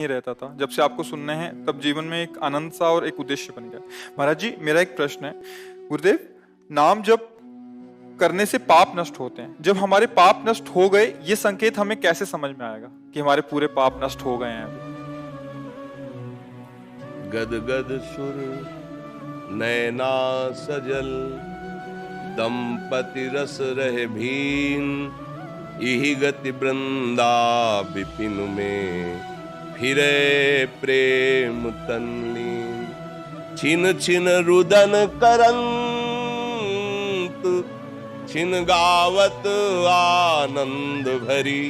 नहीं रहता था, जब से आपको सुनने हैं तब जीवन में एक आनंद सा और एक उद्देश्य बन गया। महाराज जी, मेरा एक प्रश्न है। गुरुदेव, नाम जब करने से पाप नष्ट होते हैं, जब हमारे पाप नष्ट हो गए, ये संकेत हमें कैसे समझ में आएगा कि हमारे पूरे पाप नष्ट हो गए हैं अभी? गद गद सुर नैना सजल, दंपति रस रहे भीन, यही गति वृंदा विपिन में, फिरे प्रेम तनलीन। छिन छिन रुदन करंत, छिन गावत आनंद भरी,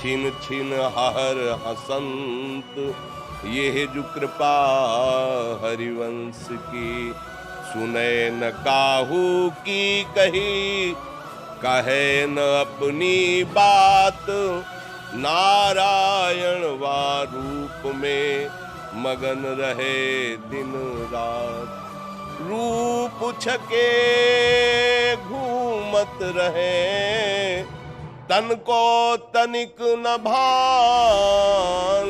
छिन छिन हर हसंत, ये जो कृपा हरिवंश की, सुने न काहू की कही, कहे न अपनी बात, नारायण वा रूप में मगन रहे दिन रात। रूप छके घूमत रहे, तन को तनिक न भान,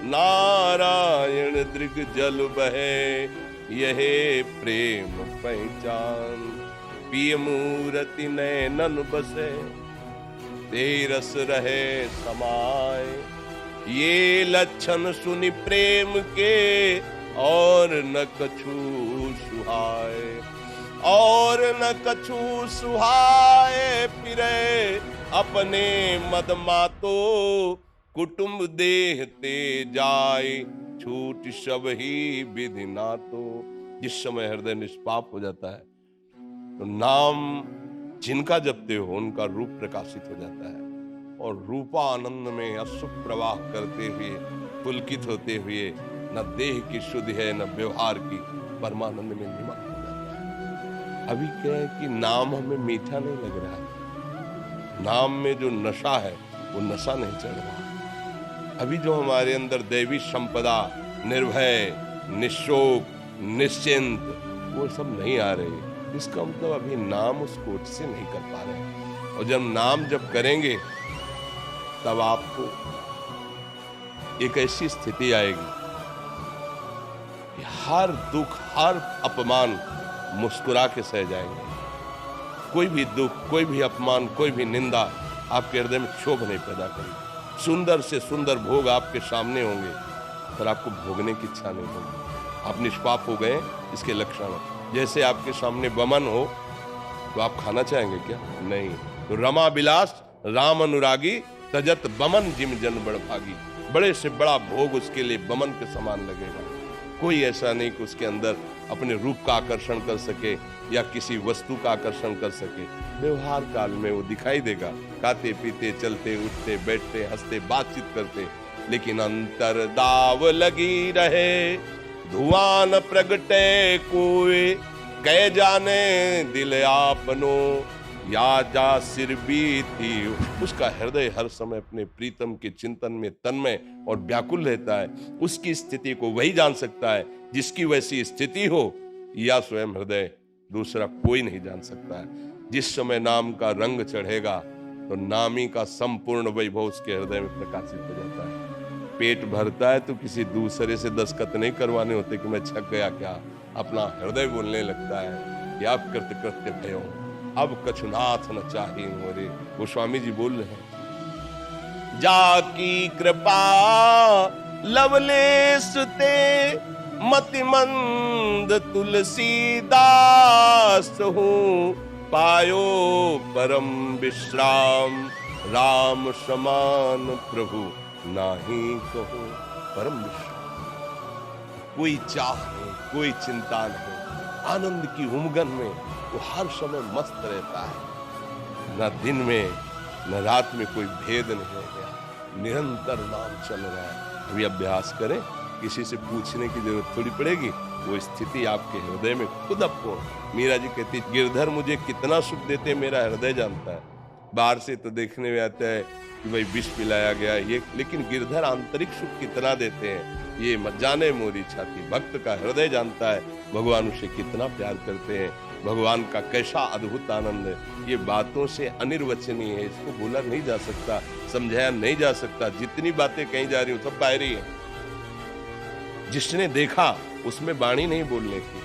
नारायण दृग जल बहे, यहे प्रेम पहचान। पिय मूरति नैनन बसे, तेरस रहे समाए, ये लक्षण सुनि प्रेम के, और न कछु सुहाए, और न कछु सुहाए। फिरे अपने मद मातो, कुटुंब देहते जाए, छूट सब ही विधि नातो। जिस समय हृदय निष्पाप हो जाता है तो नाम जिनका जपते हो उनका रूप प्रकाशित हो जाता है, और रूपा आनंद में अश्रु प्रवाह करते हुए, पुलकित होते हुए, न देह की शुद्धि है न व्यवहार की, परमानंद में निमग्न हो जाता है। अभी क्या है कि नाम हमें मीठा नहीं लग रहा है, नाम में जो नशा है वो नशा नहीं चढ़ रहा। अभी जो हमारे अंदर दैवी संपदा, निर्भय, निशोक, निश्चिंत, वो सब नहीं आ रही। इसका मतलब अभी नाम उस कोट से नहीं कर पा रहे। और जब नाम जब करेंगे तब आपको एक ऐसी स्थिति आएगी कि हर दुख, हर अपमान मुस्कुरा के सह जाएंगे। कोई भी दुख, कोई भी अपमान, कोई भी निंदा आपके हृदय में क्षोभ नहीं पैदा करेगी। सुंदर से सुंदर भोग आपके सामने होंगे, पर आपको भोगने की इच्छा नहीं होगी। आप निष्पाप हो गए, इसके लक्षण। जैसे आपके सामने बमन हो तो आप खाना चाहेंगे क्या? नहीं। तो रमा बिलास राम अनुरागी, तजत बमन जिम जन बड़ भागी। बड़े से बड़ा भोग उसके लिए बमन के समान लगेगा। कोई ऐसा नहीं कि उसके अंदर अपने रूप का आकर्षण कर सके या किसी वस्तु का आकर्षण कर सके। व्यवहार काल में वो दिखाई देगा, खाते पीते, चलते उठते, बैठते, हंसते, बातचीत करते, लेकिन अंतर दाव लगी रहे, धुआं न प्रगटे कोई, कह जाने दिल आपनो, या जा सिर भी थी। उसका हृदय हर समय अपने प्रीतम के चिंतन में तन्मय और व्याकुल रहता है। उसकी स्थिति को वही जान सकता है जिसकी वैसी स्थिति हो, या स्वयं हृदय, दूसरा कोई नहीं जान सकता है। जिस समय नाम का रंग चढ़ेगा तो नामी का संपूर्ण वैभव उसके हृदय में प्रकाशित हो जाता है। पेट भरता है तो किसी दूसरे से दस्तखत नहीं करवाने होते कि मैं छक गया क्या। अपना हृदय बोलने लगता है कि आप कृत्य कृत्य भयो, अब कछुनाथ न चाहे मोरे। वो स्वामी जी बोल रहे हैं, जाकी कृपा लवलेश ते, मति मंद तुलसीदास हूँ, पायो परम विश्राम, राम समान प्रभु नाही कहो। परम विश्राम, कोई चाह नहीं, कोई चिंता नहीं, आनंद की उमगन में वो हर समय मस्त रहता है। न दिन में न रात में कोई भेद नहीं रह गया, निरंतर नाम चल रहा है। अभी अभ्यास करें, किसी से पूछने की जरूरत थोड़ी पड़ेगी, वो स्थिति आपके हृदय में खुद आपको। मीरा जी कहती, गिरधर मुझे कितना सुख देते मेरा हृदय जानता है। बाहर से तो देखने में आता है कि भाई विष पिलाया गया ये, लेकिन गिरधर आंतरिक सुख कितना देते हैं ये मत जाने मोरी छाती। भक्त का हृदय जानता है भगवान उसे कितना प्यार करते हैं। भगवान का कैसा अद्भुत आनंद है, ये बातों से अनिर्वचनीय है, इसको बोला नहीं जा सकता, समझाया नहीं जा सकता। जितनी बातें कही जा रही हो सब बाहरी है। जिसने देखा उसमें वाणी नहीं बोलने की,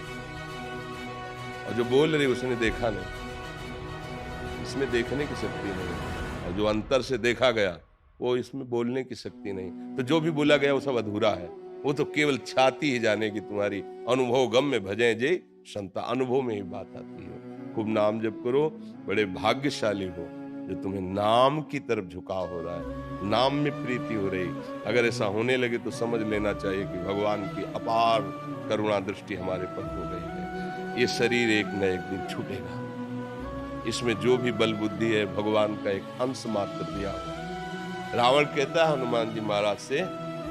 और जो बोल रही उसने देखा नहीं, इसमें देखने की शक्ति नहीं, और जो अंतर से देखा गया वो इसमें बोलने की शक्ति नहीं। तो जो भी बोला गया वो सब अधूरा है, वो तो केवल छाती ही जानेगी तुम्हारी। अनुभव गम में भजे जे संता, अनुभव में ही बात आती है। खूब नाम जप करो, बड़े भाग्यशाली हो जो तुम्हें नाम की तरफ झुकाव हो रहा है, नाम में प्रीति हो रही। अगर ऐसा होने लगे तो समझ लेना चाहिए कि भगवान की अपार करुणा दृष्टि हमारे पर हो गई है। ये शरीर एक न एक दिन छूटेगा, इसमें जो भी बल बुद्धि है भगवान का एक अंश मात्र दिया। रावण कहता है हनुमान जी महाराज से,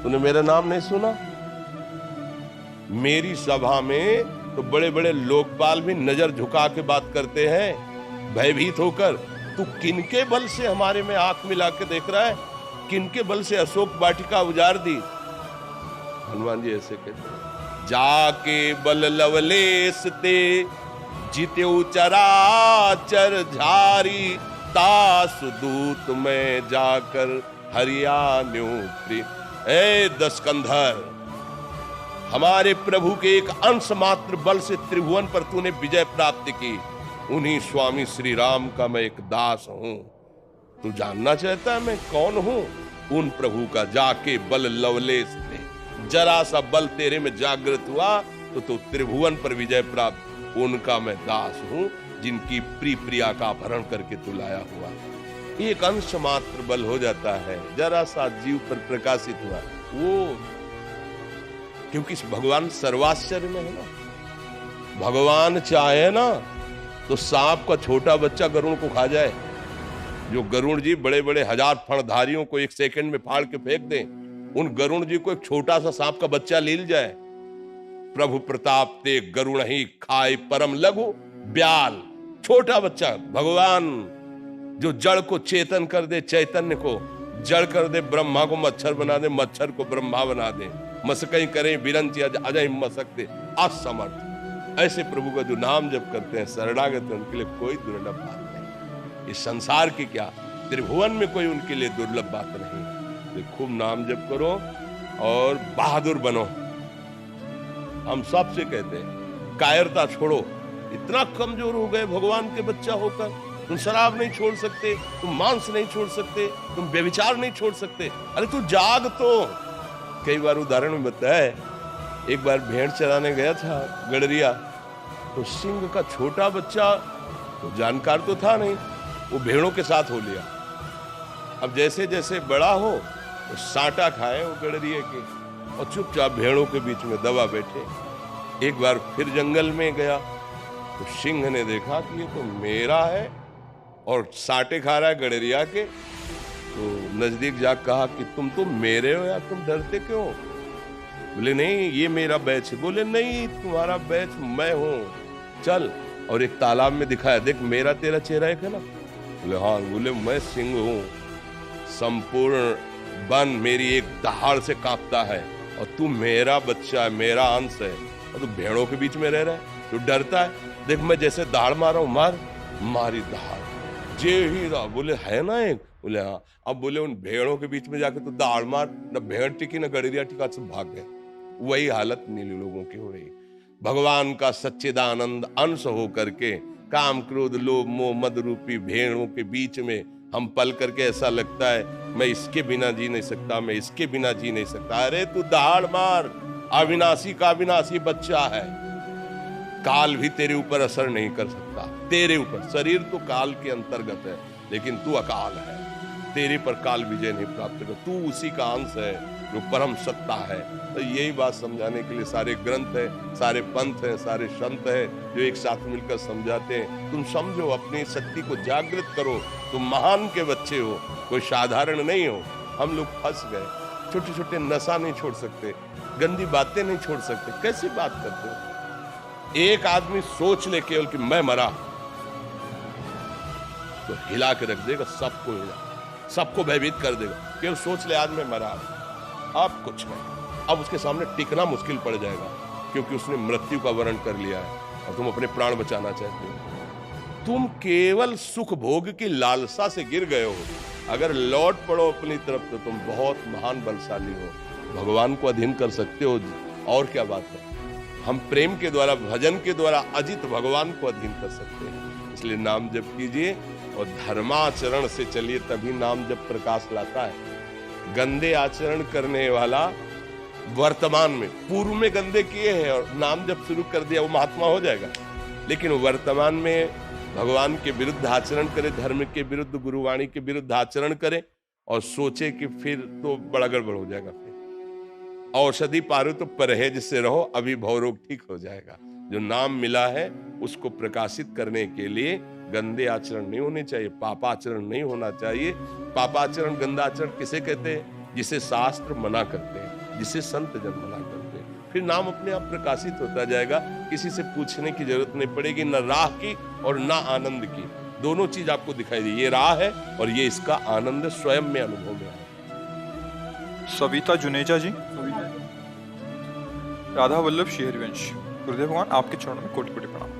तूने मेरा नाम नहीं सुना? मेरी सभा में तो बड़े बड़े लोकपाल भी नजर झुका के बात करते हैं भयभीत होकर। तू किनके बल से हमारे में आंख मिला के देख रहा है? किनके बल से अशोक वाटिका उजाड़ दी? हनुमान जी ऐसे कहते हैं, जाके बल लवलेश ते जित्यो चराचर झारी, तास दूत में जाकर हरियाण्यो प्रिय। ए दशकंधर, हमारे प्रभु के एक अंश मात्र बल से त्रिभुवन पर तूने विजय प्राप्त की। उन्हीं स्वामी श्री राम का मैं एक दास हूं। तू जानना चाहता है मैं कौन हूं? उन प्रभु का जाके बल लवलेश थे, जरा सा बल तेरे में जागृत हुआ तो तू त्रिभुवन पर विजय प्राप्त। उनका मैं दास हूं जिनकी प्रिय प्रिया का अपहरण करके तू लाया हुआ। एक अंश मात्र बल हो जाता है, जरा सा जीव पर प्रकाशित हुआ वो, क्योंकि भगवान सर्वाश्चर्य में है ना। भगवान चाहे ना तो सांप का छोटा बच्चा गरुड़ को खा जाए। जो गरुड़ जी बड़े बड़े हजार फणधारियों को एक सेकंड में फाड़ के फेंक दे, उन गरुड़ जी को एक छोटा सा सांप का बच्चा लील जाए। प्रभु प्रताप ते गरुड़ ही खाए परम लघु ब्याल, छोटा बच्चा। भगवान जो जड़ को चेतन कर दे, चैतन्य को जड़ कर दे, ब्रह्मा को मच्छर बना दे, मच्छर को ब्रह्मा बना दे, मसकई करें बिरंची अजय मसकते असमर्थ। ऐसे प्रभु का जो नाम जप करते हैं शरणागत, उनके लिए कोई दुर्लभ बात नहीं। इस संसार की क्या, त्रिभुवन में कोई उनके लिए दुर्लभ बात नहीं। तो खूब नाम जप करो और बहादुर बनो। हम सबसे कहते हैं कायरता छोड़ो। इतना कमजोर हो गए भगवान के बच्चा होकर। तुम शराब नहीं छोड़ सकते, तुम मांस नहीं छोड़ सकते, तुम व्यभिचार नहीं छोड़ सकते। अरे तू जाग तो। कई बार उदाहरण में बताया है, एक बार भेड़ चराने गया था गडरिया, तो सिंह का छोटा बच्चा तो जानकार तो था नहीं, वो भेड़ों के साथ हो लिया। अब जैसे जैसे बड़ा हो तो साटा खाए वो गडरिया के, और चुपचाप भेड़ों के बीच में दबा बैठे। एक बार फिर जंगल में गया तो सिंह ने देखा कि ये तो मेरा है और साटे खा रहा है गडरिया के। तो नजदीक जाकर कहा कि तुम तो मेरे हो यार, तुम डरते क्यों? बोले नहीं ये मेरा बैच है। बोले नहीं तुम्हारा बैच मैं हूं, चल। और एक तालाब में दिखाया, देख मेरा तेरा चेहरा एक है ना। बोले हाँ। बोले मैं सिंह हूं, संपूर्ण वन मेरी एक दहाड़ से कांपता है, और तू मेरा बच्चा है, मेरा अंश है, और तू भेड़ों के बीच में रह रहा है, तू डरता है। देख मैं जैसे दहाड़ मारा हूं, मार मारी दहाड़ जे ही रहा। बोले है ना एक? बोले हाँ। अब बोले उन भेड़ों के बीच में जाके तो दहाड़ मार, न भेड़ टिकी न गडरिया टिका, सब भाग गए। वही हालत नीले लोगों की हो रही। भगवान का सच्चिदानंद अंश हो करके काम क्रोध लोभ मोह मद रूपी भेड़ों के बीच में हम पल करके ऐसा लगता है मैं इसके बिना जी नहीं सकता, मैं इसके बिना जी नहीं सकता। अरे तू दहाड़ मार, अविनाशी का अविनाशी बच्चा है। काल भी तेरे ऊपर असर नहीं कर सकता, तेरे ऊपर। शरीर तो काल के अंतर्गत है, लेकिन तू अकाल है, तेरे पर काल विजय नहीं प्राप्त कर। तू उसी का अंश है जो परम सत्ता है। तो यही बात समझाने के लिए सारे ग्रंथ हैं, सारे पंथ हैं, सारे संत हैं जो एक साथ मिलकर समझाते हैं। तुम समझो, अपनी शक्ति को जागृत करो। तुम महान के बच्चे हो, कोई साधारण नहीं हो। हम लोग फंस गए, छोटे छोटे नशा नहीं छोड़ सकते, गंदी बातें नहीं छोड़ सकते। कैसी बात करते हो? एक आदमी सोच ले केवल कि मैं मरा तो हिला के रख देगा, सबको हिला, सबको भयभीत कर देगा। केवल सोच ले आज मैं मरा, अब कुछ नहीं। अब उसके सामने टिकना मुश्किल पड़ जाएगा, क्योंकि उसने मृत्यु का वर्ण कर लिया है। और तुम अपने प्राण बचाना चाहते हो। तुम केवल सुख भोग की लालसा से गिर गए हो। अगर लौट पड़ो अपनी तरफ तो तुम बहुत महान बलशाली हो, भगवान को अधीन कर सकते हो। और क्या बात है, हम प्रेम के द्वारा, भजन के द्वारा अजित भगवान को अधीन कर सकते हैं। इसलिए नाम जप कीजिए और धर्माचरण से चलिए, तभी नाम जप प्रकाश लाता है। गंदे आचरण करने वाला वर्तमान में, पूर्व में गंदे किए हैं और नाम जप शुरू कर दिया, वो महात्मा हो जाएगा। लेकिन वर्तमान में भगवान के विरुद्ध आचरण करे, धर्म के विरुद्ध, गुरुवाणी के विरुद्ध आचरण करे और सोचे कि फिर तो बड़ा गड़बड़ हो जाएगा। फिर औषधि पारो तो परहेज से रहो, अभी भवरोग ठीक हो जाएगा। जो नाम मिला है उसको प्रकाशित करने के लिए गंदे आचरण नहीं होने चाहिए, पापाचरण नहीं होना चाहिए। पापाचरण, गंदा आचरण किसे कहते हैं? जिसे शास्त्र मना करते हैं, जिसे संत जन मना करते हैं। फिर नाम अपने आप प्रकाशित होता जाएगा, किसी से पूछने की जरूरत नहीं पड़ेगी, न राह की और न आनंद की। दोनों चीज आपको दिखाई दी, ये राह है और ये इसका आनंद स्वयं में अनुभव में है। सविता जुनेजा जी, राधा वल्लभ श्रीहरिवंश, गुरुदेव भगवान आपके चरणों में कोटि कोटि प्रणाम।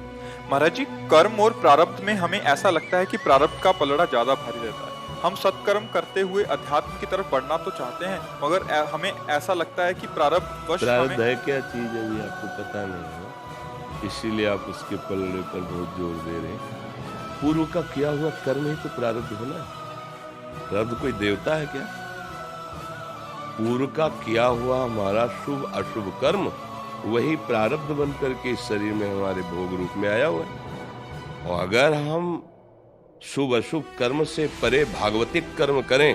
महाराज जी, कर्म और प्रारब्ध में हमें ऐसा लगता है कि प्रारब्ध का पलड़ा ज्यादा भारी रहता है। हम सत्कर्म करते हुए अध्यात्म की तरफ बढ़ना तो चाहते हैं, मगर हमें ऐसा लगता है कि प्रारब्ध वश प्रारब्ध है क्या चीज है अभी आपको पता नहीं है, इसीलिए आप उसके पलड़े पर बहुत जोर दे रहे हैं। पूर्व का किया हुआ कर्म ही तो प्रारब्ध होना है। प्रारब्ध कोई देवता है क्या? पूर्व का किया हुआ हमारा शुभ अशुभ कर्म वही प्रारब्ध बन करके इस शरीर में हमारे भोग रूप में आया हुआ है। और अगर हम शुभ अशुभ कर्म से परे भागवतिक कर्म करें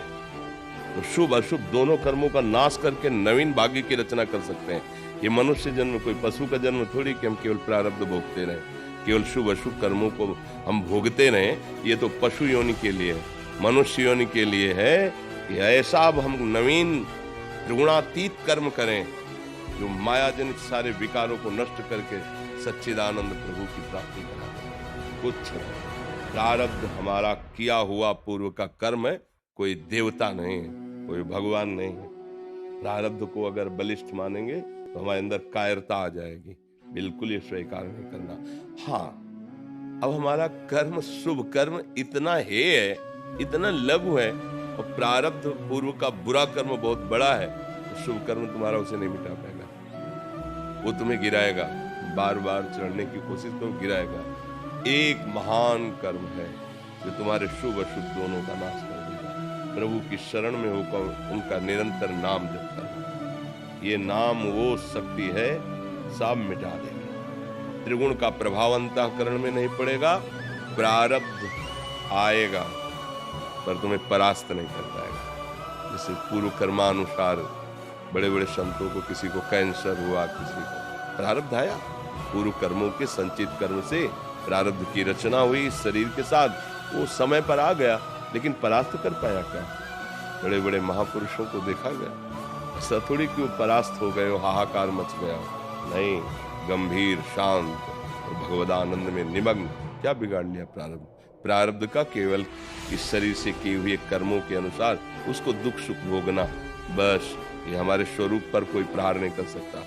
तो शुभ अशुभ दोनों कर्मों का नाश करके नवीन भाग्य की रचना कर सकते हैं। ये मनुष्य जन्म कोई पशु का जन्म थोड़ी कि हम केवल प्रारब्ध भोगते रहें, केवल शुभ अशुभ कर्मों को हम भोगते रहें। ये तो पशु योनि के लिए है, मनुष्य योनि के लिए है कि ऐसा अब हम नवीन त्रिगुणातीत कर्म करें जो माया जनित सारे विकारों को नष्ट करके सच्चिदानंद प्रभु की प्राप्ति करा दें। कुछ प्रारब्ध हमारा किया हुआ पूर्व का कर्म है, कोई देवता नहीं है, कोई भगवान नहीं है। प्रारब्ध को अगर बलिष्ठ मानेंगे तो हमारे अंदर कायरता आ जाएगी, बिल्कुल ये स्वीकार नहीं करना। हाँ, अब हमारा कर्म, शुभ कर्म इतना है, इतना लघु है और प्रारब्ध पूर्व का बुरा कर्म बहुत बड़ा है, तो शुभ कर्म तुम्हारा उसे नहीं मिटा पाएगा। वो तुम्हें गिराएगा, बार बार चढ़ने की कोशिश तो गिराएगा। एक महान कर्म है जो तुम्हारे शुभ अशुभ दोनों का नाश कर देगा। प्रभु की शरण में होकर उनका निरंतर नाम जप करना, ये नाम वो शक्ति है सब मिटा देगी। त्रिगुण का प्रभाव अंतःकरण में नहीं पड़ेगा, प्रारब्ध आएगा पर तुम्हें परास्त नहीं कर पाएगा। जैसे पूर्व कर्मानुसार बड़े बड़े संतों को, किसी को कैंसर हुआ, किसी को प्रारब्ध आया, पूर्व कर्मों के संचित कर्म से प्रारब्ध की रचना हुई शरीर के साथ, वो समय पर आ गया, लेकिन परास्त कर पाया क्या? बड़े बड़े महापुरुषों को देखा गया, ऐसा थोड़ी कि वो परास्त हो गए, हाहाकार मच गया, नहीं, गंभीर, शांत और भगवदानंद में निमग्न। क्या बिगाड़ लिया प्रारब्ध? प्रारब्ध का केवल इस शरीर से किए हुए कर्मों के अनुसार उसको दुख सुख भोगना, बस। ये हमारे स्वरूप पर कोई प्रहार नहीं कर सकता।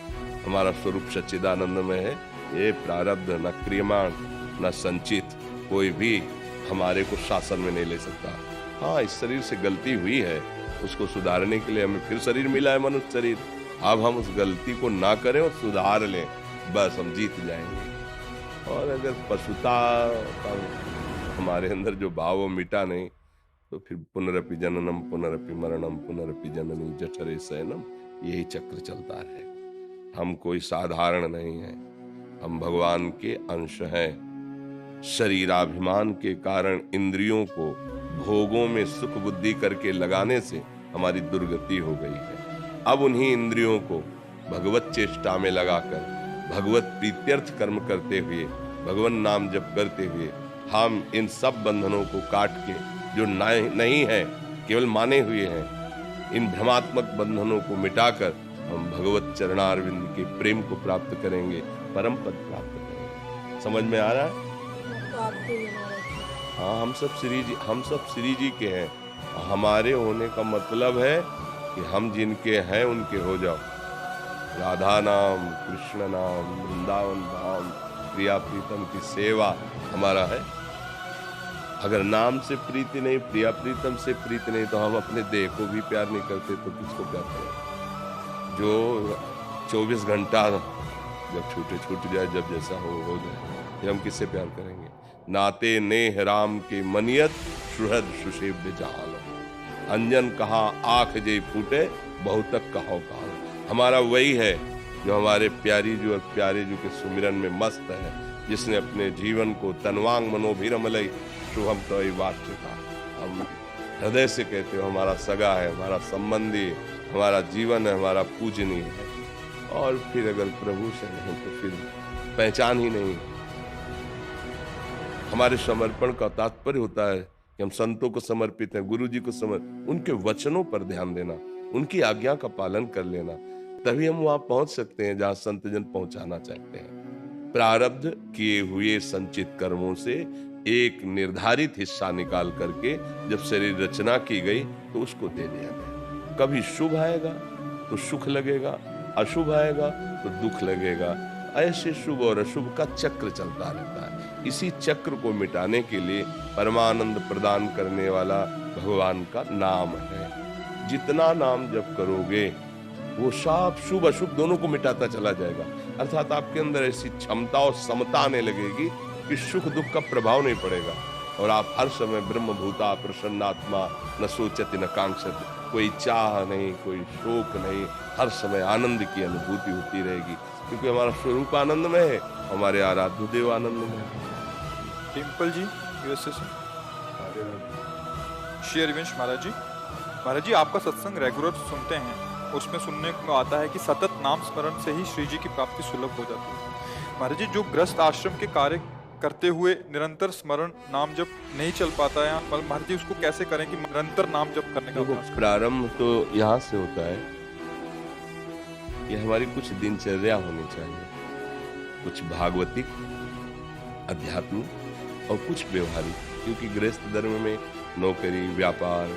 हमारा स्वरूप सच्चिदानंद में है। ये प्रारब्ध न क्रियमाण न संचित कोई भी हमारे को शासन में नहीं ले सकता। हाँ, इस शरीर से गलती हुई है, उसको सुधारने के लिए हमें फिर शरीर मिला है, मनुष्य शरीर। अब हम उस गलती को ना करें और सुधार लें, बस हम जीत जाएंगे। और अगर पशुता का हमारे अंदर जो भाव मिटा नहीं, तो फिर पुनरपि जननम पुनरपि मरणम पुनरपि जननी जठरे शयनम, यही चक्र चलता है। हम कोई साधारण नहीं है, हम भगवान के अंश हैं। शरीराभिमान के कारण इंद्रियों को भोगों में सुख बुद्धि करके लगाने से हमारी दुर्गति हो गई है। अब उन्हीं इंद्रियों को भगवत चेष्टा में लगाकर भगवत प्रीत्यर्थ कर्म करते हुए, भगवान नाम जप करते हुए हम इन सब बंधनों को काट के, जो नहीं है केवल माने हुए हैं, इन भ्रमात्मक बंधनों को मिटाकर हम भगवत चरणारविंद के प्रेम को प्राप्त करेंगे, परम पद प्राप्त करेंगे। समझ में आ रहा है? हाँ, हम सब श्री जी के हैं। हमारे होने का मतलब है कि हम जिनके हैं उनके हो जाओ। राधा नाम, कृष्ण नाम, वृंदावन धाम, प्रिया प्रीतम की सेवा हमारा है। अगर नाम से प्रीति नहीं, प्रिया प्रीतम से प्रीति नहीं, तो हम अपने देह को भी प्यार नहीं करते तो किसको प्यार करें? जो 24 घंटा जब छूट जाए, जब जैसा हो जाए, फिर हम किससे प्यार करेंगे? नाते नेह राम के मनियत सुहृद सुसेव्य जाल, अंजन कहा आंख जय फूटे बहुतक कहो काल। हमारा वही है जो हमारे प्यारी जो और प्यारे जो के सुमिरन में मस्त है, जिसने अपने जीवन को तनवांग मनोभिरमलई शुभम तो वाच्य का, हम हृदय से कहते हो हमारा सगा है, हमारा संबंधी, हमारा जीवन है, हमारा पूजनीय है। और फिर अगर प्रभु से नहीं तो फिर पहचान ही नहीं। हमारे समर्पण का तात्पर्य होता है कि हम संतों को समर्पित हैं, गुरु जी को उनके वचनों पर ध्यान देना, उनकी आज्ञा का पालन कर लेना, तभी हम वहां पहुंच सकते हैं जहां संत जन पहुंचाना चाहते हैं। प्रारब्ध किए हुए संचित कर्मों से एक निर्धारित हिस्सा निकाल करके जब शरीर रचना की गई तो उसको दे दिया गया। कभी शुभ आएगा तो सुख लगेगा, अशुभ आएगा तो दुख लगेगा। ऐसे शुभ और अशुभ का चक्र चलता रहता है। इसी चक्र को मिटाने के लिए परमानंद प्रदान करने वाला भगवान का नाम है। जितना नाम जप करोगे वो सब शुभ अशुभ दोनों को मिटाता चला जाएगा। अर्थात आपके अंदर ऐसी क्षमता और समता आने लगेगी कि सुख दुख का प्रभाव नहीं पड़ेगा और आप हर समय ब्रह्मभूता प्रसन्नात्मा न सोचति न कांक्षति, कोई चाह नहीं, कोई शोक नहीं, हर समय आनंद की अनुभूति होती रहेगी, क्योंकि हमारा स्वरूप आनंद में है, हमारे आराध्य देव आनंद में है। टिम्पल जी यूएसए से। श्री हरिवंश महाराज जी आपका सत्संग रेगुलर सुनते हैं, उसमें सुनने को आता है कि सतत नाम स्मरण से ही श्री जी की प्राप्ति सुलभ हो जाती है। महाराज जी जो गृहस्थ आश्रम के कार्य करते हुए निरंतर स्मरण नाम जप नहीं चल पाता है, महाराज जी उसको कैसे करें कि निरंतर नाम जप करने का अभ्यास करें? प्रारंभ तो यहाँ से होता है, ये हमारी कुछ दिनचर्या होनी चाहिए, कुछ भागवतिक, आध्यात्मिक और कुछ व्यवहारिक, क्योंकि गृहस्थ धर्म में नौकरी, व्यापार,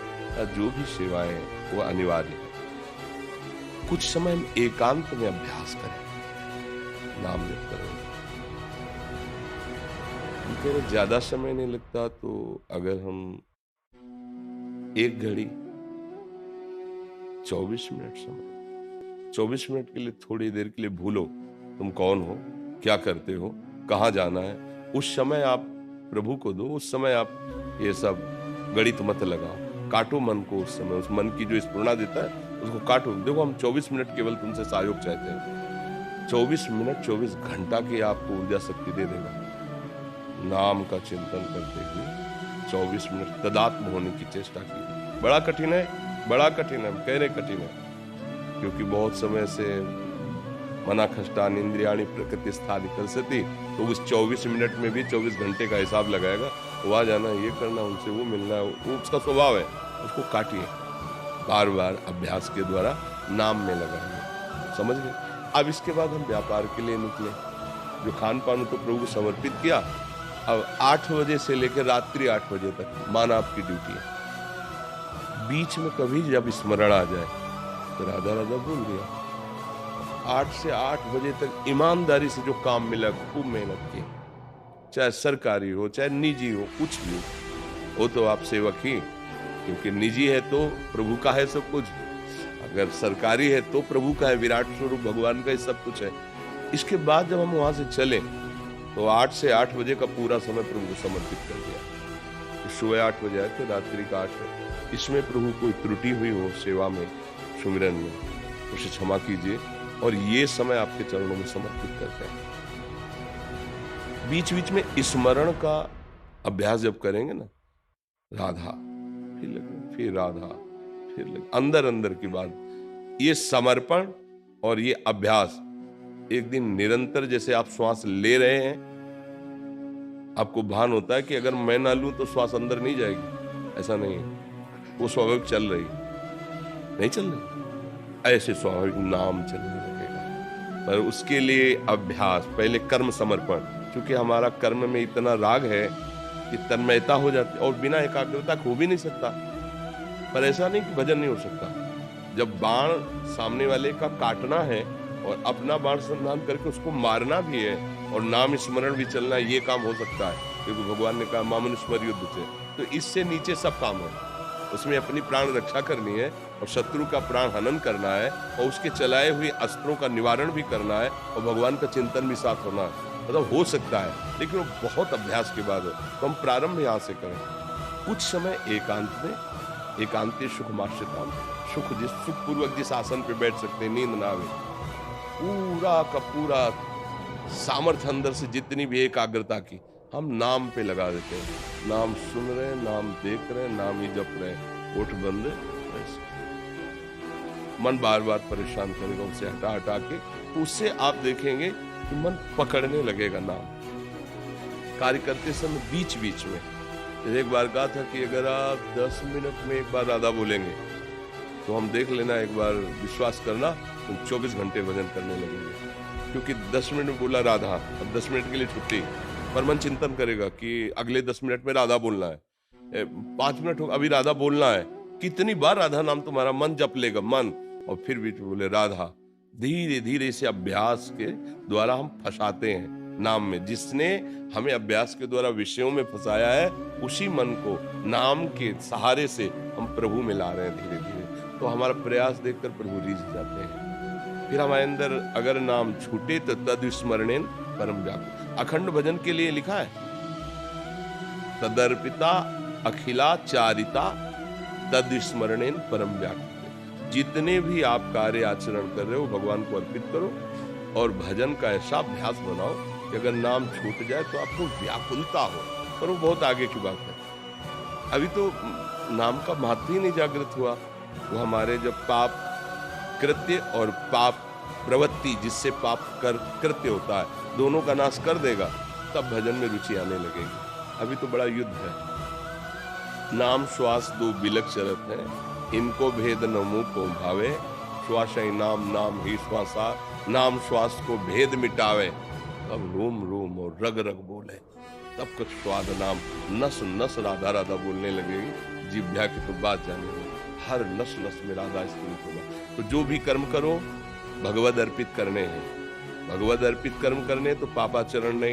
जो भी सेवाएं वो अनिवार्य है। कुछ समय हम एकांत में अभ्यास करें, नाम जप करें। ज्यादा समय नहीं लगता, तो अगर हम 1 घड़ी 24 मिनट समय, 24 मिनट के लिए थोड़ी देर के लिए भूलो तुम कौन हो, क्या करते हो, कहाँ जाना है, उस समय आप प्रभु को दो। उस समय आप ये सब गणित मत लगाओ, काटो मन को। उस समय उस मन की जो स्फुरणा देता है उसको काटो। देखो हम 24 मिनट केवल तुमसे सहयोग चाहते हैं। 24 मिनट 24 घंटा की आपको ऊर्जा शक्ति दे देगा। नाम का चिंतन करते हुए 24 मिनट तदात्म होने की चेष्टा की। बड़ा कठिन है, बड़ा कठिन है, हम कह रहे कठिन है, क्योंकि बहुत समय से मना खष्टान इंद्रियाणी प्रकृति स्थान कलसती, तो उस 24 मिनट में भी 24 घंटे का हिसाब लगाएगा। वहां जाना, ये करना, उनसे वो मिलना, वो उसका स्वभाव है, उसको काटिए। बार बार अभ्यास के द्वारा नाम में लगाएंगे, समझ गए? अब इसके बाद हम व्यापार के लिए निकले। जो खान पान तो प्रभु को समर्पित किया, अब 8 बजे से लेकर रात्रि 8 बजे तक माना आपकी ड्यूटी है। बीच में कभी जब स्मरण आ जाए तो राधा राधा बोल दिया। 8 से 8 बजे तक ईमानदारी से जो काम मिला, खूब मेहनत की, चाहे सरकारी हो चाहे निजी हो, कुछ भी हो तो आप सेवक ही, क्योंकि निजी है तो प्रभु का है सब कुछ, अगर सरकारी है तो प्रभु का है, विराट स्वरूप भगवान का ही सब कुछ है। इसके बाद जब हम वहां से चले तो 8 से 8 बजे का पूरा समय प्रभु को समर्पित कर दिया। सुबह 8 बजे आए थे, रात्रि का 8 बजे। इसमें प्रभु कोई त्रुटि हुई हो सेवा में, सुमिरन में, उसे क्षमा कीजिए और ये समय आपके चरणों में समर्पित करते हैं। बीच बीच में स्मरण का अभ्यास जब करेंगे ना, राधा फिर लगे, फिर राधा फिर लगे, अंदर अंदर की बात, ये समर्पण और ये अभ्यास एक दिन निरंतर, जैसे आप श्वास ले रहे हैं, आपको भान होता है कि अगर मैं ना लूं तो श्वास अंदर नहीं जाएगी, ऐसा नहीं है, वो स्वाभाविक चल रही, नहीं चल रही, ऐसे स्वाभाविक नाम चलने लगेगा। पर उसके लिए अभ्यास, पहले कर्म समर्पण, क्योंकि हमारा कर्म में इतना राग है कि तन्मयता हो जाती है और बिना एकाग्रता हो भी नहीं सकता। पर ऐसा नहीं कि भजन नहीं हो सकता। जब बाण सामने वाले का काटना है और अपना बाण संधान करके उसको मारना भी है और नाम स्मरण भी चलना है, ये काम हो सकता है, क्योंकि भगवान ने कहा मामनुस्मर युद्ध से, तो इससे नीचे सब काम है। उसमें अपनी प्राण रक्षा करनी है और शत्रु का प्राण हनन करना है और उसके चलाए हुए अस्त्रों का निवारण भी करना है और भगवान का चिंतन भी साथ होना है। मतलब हो सकता है, लेकिन वो बहुत अभ्यास के बाद हो। तो हम प्रारंभ यहाँ से करें, कुछ समय एकांत में, एकांती सुखमाश्रिताम, सुख पूर्वक जिस आसन पे बैठ सकते हैं, नींद ना आवे, पूरा का पूरा सामर्थ्य अंदर से जितनी भी एकाग्रता की हम नाम पे लगा देते हैं। नाम सुन रहे हैं, नाम देख रहे हैं, नाम ही जप रहे हैं, ओठ बंद, मन बार बार परेशान करेगा, उसे हटा हटा के, तो उससे आप देखेंगे कि मन पकड़ने लगेगा नाम। कार्य करते समय बीच बीच में एक बार कहा था कि अगर आप 10 मिनट में एक बार राधा बोलेंगे तो हम देख लेना, एक बार विश्वास करना, तो 24 घंटे भजन करने लगेंगे। क्योंकि 10 मिनट बोला राधा, अब 10 मिनट के लिए छुट्टी, पर मन चिंतन करेगा कि अगले 10 मिनट में राधा बोलना है, 5 मिनट हो अभी राधा बोलना है, कितनी बार राधा नाम तुम्हारा मन जप लेगा मन, और फिर भी बोले राधा। धीरे धीरे से अभ्यास के द्वारा हम फंसाते हैं नाम में। जिसने हमें अभ्यास के द्वारा विषयों में फंसाया है, उसी मन को नाम के सहारे से हम प्रभु में ला रहे हैं धीरे धीरे। तो हमारा प्रयास देखकर प्रभु रीझ जाते हैं। फिर हमारे अंदर अगर नाम छूटे तो तद स्मरणेन परम व्याकुल। अखंड भजन के लिए लिखा है, तदर्पिता अखिलाचारिता तद स्मरणेन परम व्याकुल। जितने भी आप कार्य आचरण कर रहे हो भगवान को अर्पित करो और भजन का ऐसा अभ्यास बनाओ कि अगर नाम छूट जाए तो आपको व्याकुलता हो। पर वो बहुत आगे की बात है, अभी तो नाम का महत्व ही नहीं जागृत हुआ। वो हमारे जब पाप कृत्य और पाप प्रवृत्ति, जिससे पाप कर कृत्य होता है, दोनों का नाश कर देगा, तब भजन में रुचि आने लगेगी। अभी तो बड़ा युद्ध है। नाम श्वास दो बिलक चरत है, इनको भेद न मुंह को भावे, श्वास ही नाम नाम ही श्वासा, नाम श्वास को भेद मिटावे। तब रोम रोम और रग रग बोले, तब कुछ स्वाद नाम नस नस राधा राधा बोलने लगेगी। जिह्वा की तो बात जाने लगी, हर नस नस में राधा स्मृत होगा। तो जो भी कर्म करो भगवद अर्पित करने हैं, भगवद अर्पित कर्म करने तो पापाचरण नहीं।